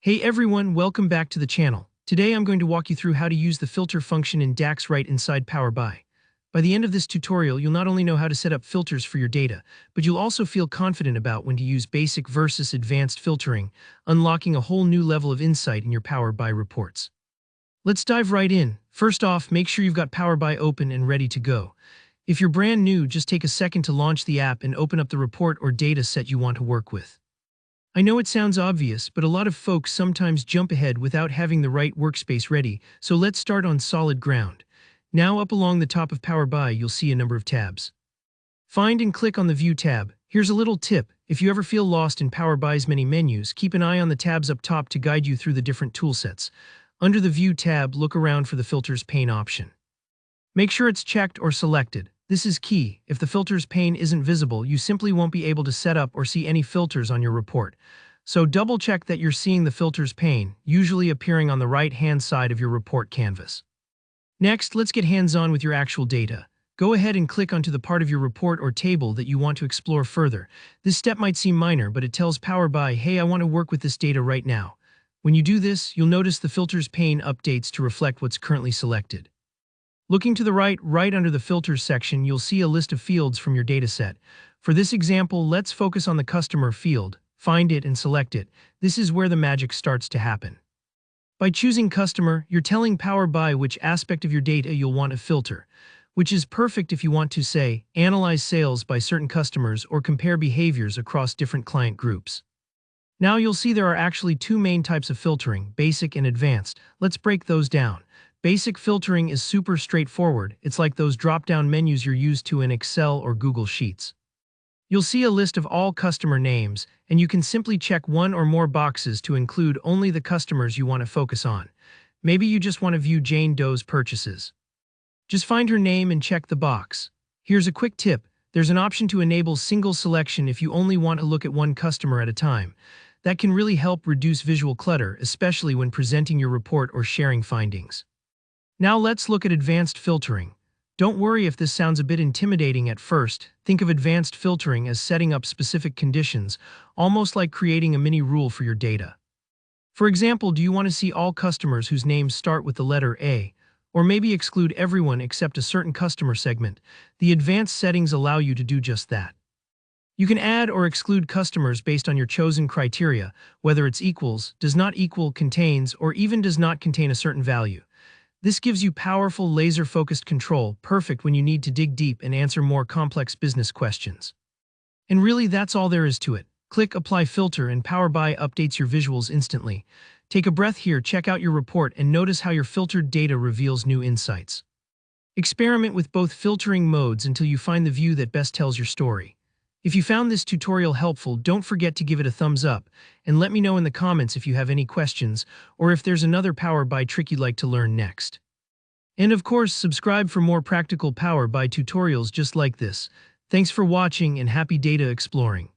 Hey everyone, welcome back to the channel. Today I'm going to walk you through how to use the filter function in DAX right inside Power BI. By the end of this tutorial, you'll not only know how to set up filters for your data, but you'll also feel confident about when to use basic versus advanced filtering, unlocking a whole new level of insight in your Power BI reports. Let's dive right in. First off, make sure you've got Power BI open and ready to go. If you're brand new, just take a second to launch the app and open up the report or data set you want to work with. I know it sounds obvious, but a lot of folks sometimes jump ahead without having the right workspace ready, so let's start on solid ground. Now up along the top of Power BI, you'll see a number of tabs. Find and click on the View tab. Here's a little tip. If you ever feel lost in Power BI's many menus, keep an eye on the tabs up top to guide you through the different toolsets. Under the View tab, look around for the Filters pane option. Make sure it's checked or selected. This is key. If the filters pane isn't visible, you simply won't be able to set up or see any filters on your report. So double check that you're seeing the filters pane, usually appearing on the right-hand side of your report canvas. Next, let's get hands-on with your actual data. Go ahead and click onto the part of your report or table that you want to explore further. This step might seem minor, but it tells Power BI, hey, I want to work with this data right now. When you do this, you'll notice the filters pane updates to reflect what's currently selected. Looking to the right under the Filters section, you'll see a list of fields from your dataset. For this example, let's focus on the Customer field. Find it and select it. This is where the magic starts to happen. By choosing Customer, you're telling Power BI which aspect of your data you'll want to filter, which is perfect if you want to, say, analyze sales by certain customers or compare behaviors across different client groups. Now you'll see there are actually two main types of filtering, basic and advanced. Let's break those down. Basic filtering is super straightforward. It's like those drop-down menus you're used to in Excel or Google Sheets. You'll see a list of all customer names, and you can simply check one or more boxes to include only the customers you want to focus on. Maybe you just want to view Jane Doe's purchases. Just find her name and check the box. Here's a quick tip. There's an option to enable single selection if you only want to look at one customer at a time. That can really help reduce visual clutter, especially when presenting your report or sharing findings. Now let's look at advanced filtering. Don't worry if this sounds a bit intimidating at first. Think of advanced filtering as setting up specific conditions, almost like creating a mini rule for your data. For example, do you want to see all customers whose names start with the letter A, or maybe exclude everyone except a certain customer segment? The advanced settings allow you to do just that. You can add or exclude customers based on your chosen criteria, whether it's equals, does not equal, contains, or even does not contain a certain value. This gives you powerful laser-focused control, perfect when you need to dig deep and answer more complex business questions. And really, that's all there is to it. Click Apply Filter and Power BI updates your visuals instantly. Take a breath here, check out your report, and notice how your filtered data reveals new insights. Experiment with both filtering modes until you find the view that best tells your story. If you found this tutorial helpful, don't forget to give it a thumbs up, and let me know in the comments if you have any questions, or if there's another Power BI trick you'd like to learn next. And of course, subscribe for more practical Power BI tutorials just like this. Thanks for watching and happy data exploring.